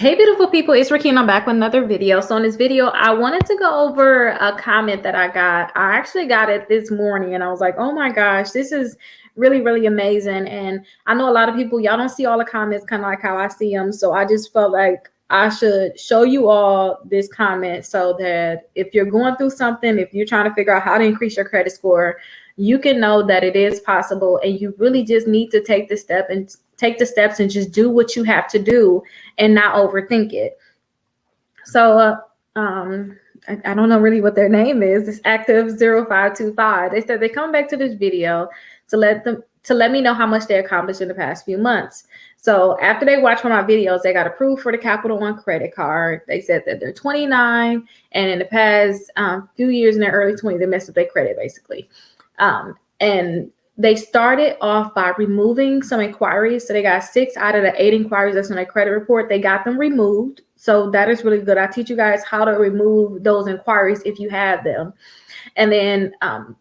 Hey beautiful people, it's Rickita and I'm back with another video. So in this video, I wanted to go over a comment that I got. I actually got it this morning and I was like, oh my gosh, this is really amazing. And I know a lot of people, y'all don't see all the comments kind of like how I see them. So I just felt like I should show you all this comment so that if you're going through something, if you're trying to figure out how to increase your credit score, you can know that it is possible and you really just need to take the steps and just do what you have to do and not overthink it. So I don't know really what their name is. It's active0525. They said they come back to this video to let me know how much they accomplished in the past few months. So after they watched one of my videos, they got approved for the Capital One credit card. They said that they're 29 and in the past few years in their early 20s, they messed up their credit basically. And they started off by removing some inquiries. So they got 6 out of the 8 inquiries that's on their credit report. They got them removed. So that is really good. I teach you guys how to remove those inquiries if you have them. And then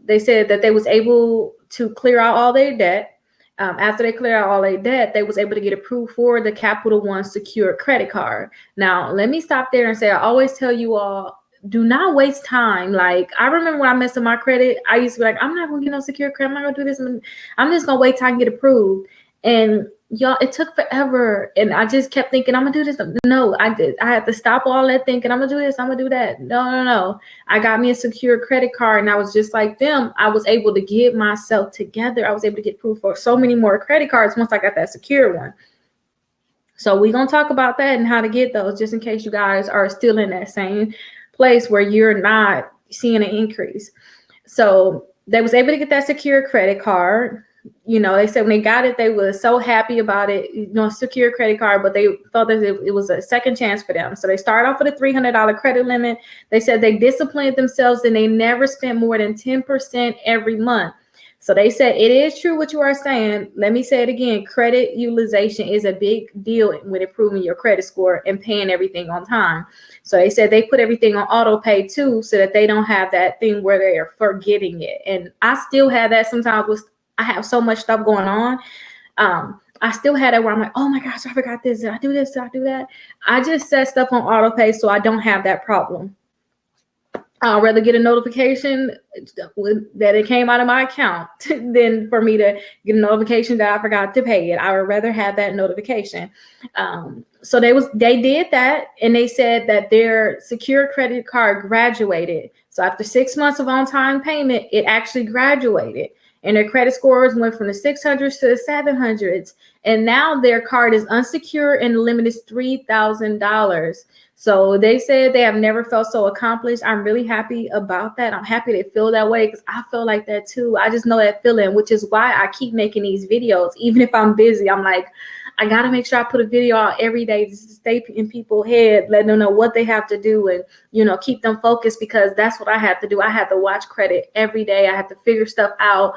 they said that they was able to clear out all their debt. After they clear out all their debt, they was able to get approved for the Capital One secured credit card. Now, let me stop there and say, I always tell you all, do not waste time. Like, I remember when I messed up my credit, I used to be like, I'm not gonna get no secure credit. I'm not gonna do this. I'm just gonna wait till I can get approved. And y'all, it took forever. And I just kept thinking, I'm gonna do this. No, I had to stop all that thinking, I'm gonna do this, I'm gonna do that. No. I got me a secure credit card and I was just like them. I was able to get myself together. I was able to get approved for so many more credit cards once I got that secure one. So we're gonna talk about that and how to get those, just in case you guys are still in that same place where you're not seeing an increase. So they was able to get that secure credit card. You know, they said when they got it, they were so happy about it, you know, secure credit card, but they felt that it was a second chance for them. So they started off with a $300 credit limit. They said they disciplined themselves and they never spent more than 10% every month. So they said it is true what you are saying. Let me say it again. Credit utilization is a big deal with improving your credit score and paying everything on time. So they said they put everything on auto pay too, so that they don't have that thing where they are forgetting it. And I still have that sometimes. I have so much stuff going on. I still had it where I'm like, oh my gosh, I forgot this. Did I do this? Did I do that? I just set stuff on auto pay so I don't have that problem. I'd rather get a notification that it came out of my account than for me to get a notification that I forgot to pay it. I would rather have that notification. So they did that, and they said that their secure credit card graduated. So after 6 months of on-time payment, it actually graduated. And their credit scores went from the 600s to the 700s. And now their card is unsecured and the limit is $3,000. So they said they have never felt so accomplished. I'm really happy about that. I'm happy they feel that way because I feel like that too. I just know that feeling, which is why I keep making these videos. Even if I'm busy, I'm like, I got to make sure I put a video out every day to stay in people's head, let them know what they have to do and, you know, keep them focused, because that's what I have to do. I have to watch credit every day. I have to figure stuff out.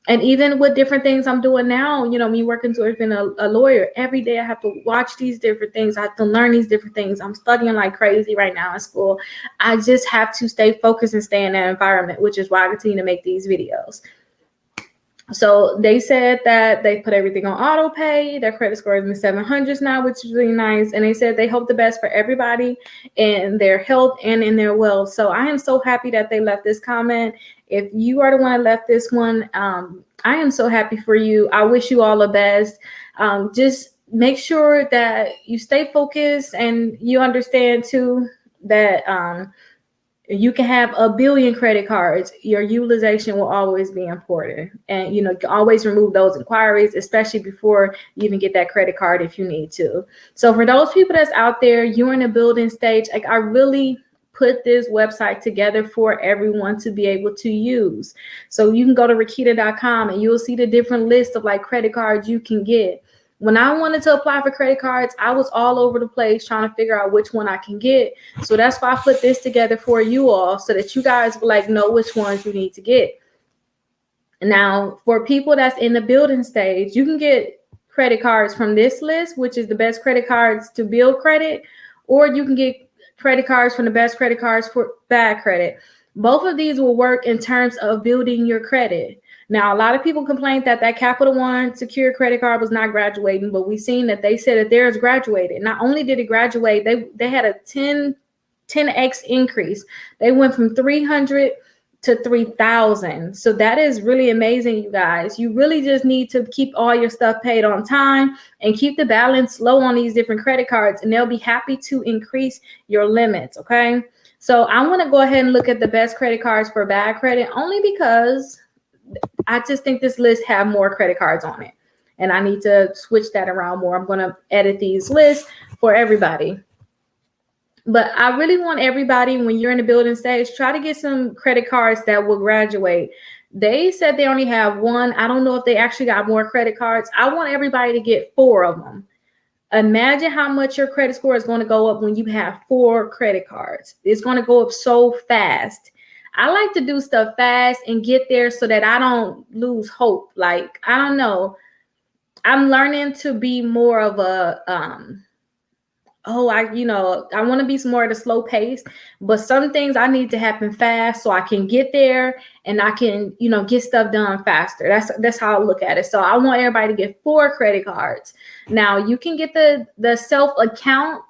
And even with different things I'm doing now, you know, me working towards being a lawyer, every day I have to watch these different things. I have to learn these different things. I'm studying like crazy right now in school. I just have to stay focused and stay in that environment, which is why I continue to make these videos. So they said that they put everything on auto pay. Their credit score is in the 700s now, which is really nice. And they said they hope the best for everybody in their health and in their wealth. So I am so happy that they left this comment. If you are the one that left this one, I am so happy for you. I wish you all the best. Just make sure that you stay focused and you understand too that you can have a billion credit cards. Your utilization will always be important. And, you know, you can always remove those inquiries, especially before you even get that credit card if you need to. So for those people that's out there, you're in a building stage, like I really put this website together for everyone to be able to use. So you can go to Rickita.com and you'll see the different list of like credit cards you can get. When I wanted to apply for credit cards, I was all over the place trying to figure out which one I can get. So that's why I put this together for you all, so that you guys will like know which ones you need to get. Now, for people that's in the building stage, you can get credit cards from this list, which is the best credit cards to build credit, or you can get credit cards from the best credit cards for bad credit. Both of these will work in terms of building your credit. Now, a lot of people complained that that Capital One secure credit card was not graduating, but we've seen that they said that theirs graduated. Not only did it graduate, they had a 10x increase. They went from 300 to 3,000. So that is really amazing, you guys. You really just need to keep all your stuff paid on time and keep the balance low on these different credit cards, and they'll be happy to increase your limits, okay? So I want to go ahead and look at the best credit cards for bad credit, only because I just think this list have more credit cards on it, and I need to switch that around more. I'm going to edit these lists for everybody. But I really want everybody, when you're in the building stage, try to get some credit cards that will graduate. They said they only have one. I don't know if they actually got more credit cards. I want everybody to get 4 of them. Imagine how much your credit score is going to go up when you have 4 credit cards. It's going to go up so fast. I like to do stuff fast and get there so that I don't lose hope. Like, I don't know. I'm learning to be more of a, I want to be more at a slow pace, but some things I need to happen fast so I can get there and I can, get stuff done faster. That's how I look at it. So I want everybody to get 4 credit cards. Now you can get the self account.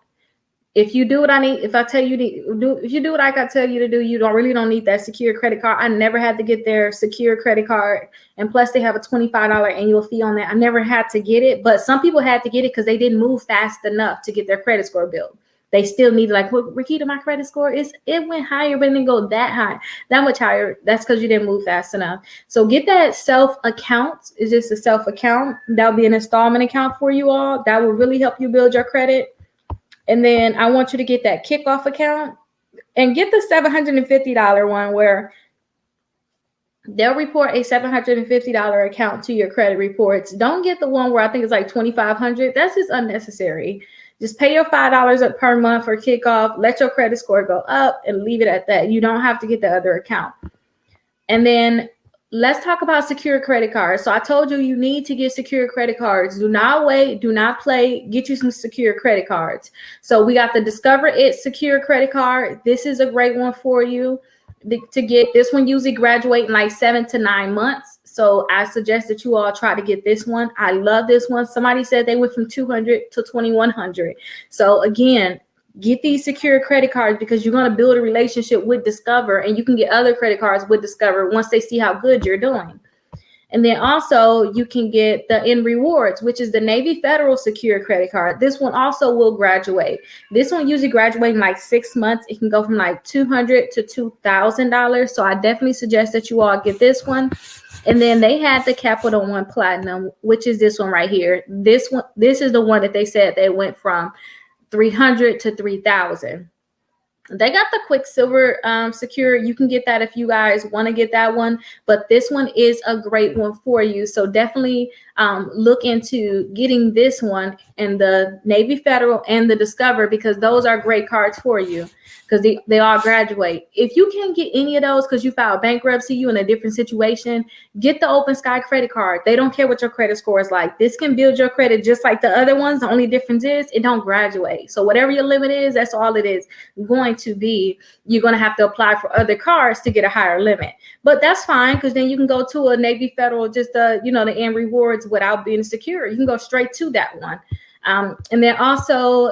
If you do what I need, if I tell you to do, if you do what I got to tell you to do, you don't need that secure credit card. I never had to get their secure credit card. And plus they have a $25 annual fee on that. I never had to get it, but some people had to get it because they didn't move fast enough to get their credit score built. They still need, like, well, Rickita, my credit score it went higher, but it didn't go that high, that much higher. That's because you didn't move fast enough. So get that self account. It's just a self account. That'll be an installment account for you all. That will really help you build your credit. And then I want you to get that kickoff account and get the $750 one where they'll report a $750 account to your credit reports. Don't get the one where I think it's like $2,500. That's just unnecessary. Just pay your $5 up per month for kickoff. Let your credit score go up and leave it at that. You don't have to get the other account. And then let's talk about secure credit cards. So I told you need to get secure credit cards. Do not wait. Do not play. Get you some secure credit cards. So we got the Discover It secure credit card. This is a great one for you to get. This one usually graduate in like 7 to 9 months. So I suggest that you all try to get this one. I love this one. Somebody said they went from 200 to 2,100. So again, get these secure credit cards because you're going to build a relationship with Discover, and you can get other credit cards with Discover once they see how good you're doing. And then also you can get the N Rewards, which is the Navy Federal secure credit card. This one also will graduate. This one usually graduates in like 6 months. It can go from like $200 to $2,000. So I definitely suggest that you all get this one. And then they had the Capital One Platinum, which is this one right here. This is the one that they said they went from 300 to 3,000. They got the Quicksilver secure. You can get that if you guys want to get that one, but this one is a great one for you. So definitely look into getting this one and the Navy Federal and the Discover, because those are great cards for you because they all graduate. If you can't get any of those because you filed bankruptcy, you in a different situation, get the Open Sky credit card. They don't care what your credit score is like. This can build your credit just like the other ones. The only difference is it don't graduate. So whatever your limit is, that's all it is going to be. You're going to have to apply for other cards to get a higher limit, but that's fine because then you can go to a Navy Federal, just the N Rewards without being secure. You can go straight to that one. And then also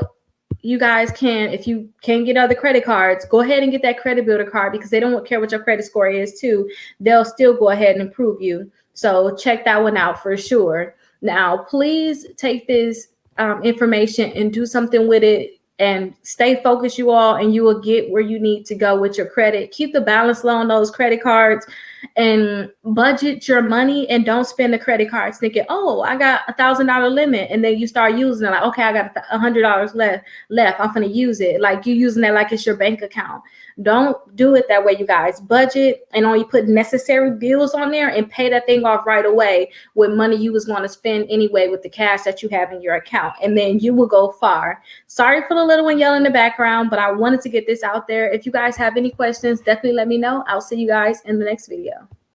you guys can, if you can't get other credit cards, go ahead and get that credit builder card because they don't care what your credit score is too. They'll still go ahead and improve you. So check that one out for sure. Now, please take this information and do something with it and stay focused, you all, and you will get where you need to go with your credit. Keep the balance low on those credit cards and budget your money, and don't spend the credit cards thinking, oh, I got $1,000 limit. And then you start using it like, okay, I got $100 left. I'm going to use it. Like you using that like it's your bank account. Don't do it that way, you guys. Budget and only put necessary bills on there and pay that thing off right away with money you was going to spend anyway with the cash that you have in your account. And then you will go far. Sorry for the little one yelling in the background, but I wanted to get this out there. If you guys have any questions, definitely let me know. I'll see you guys in the next video.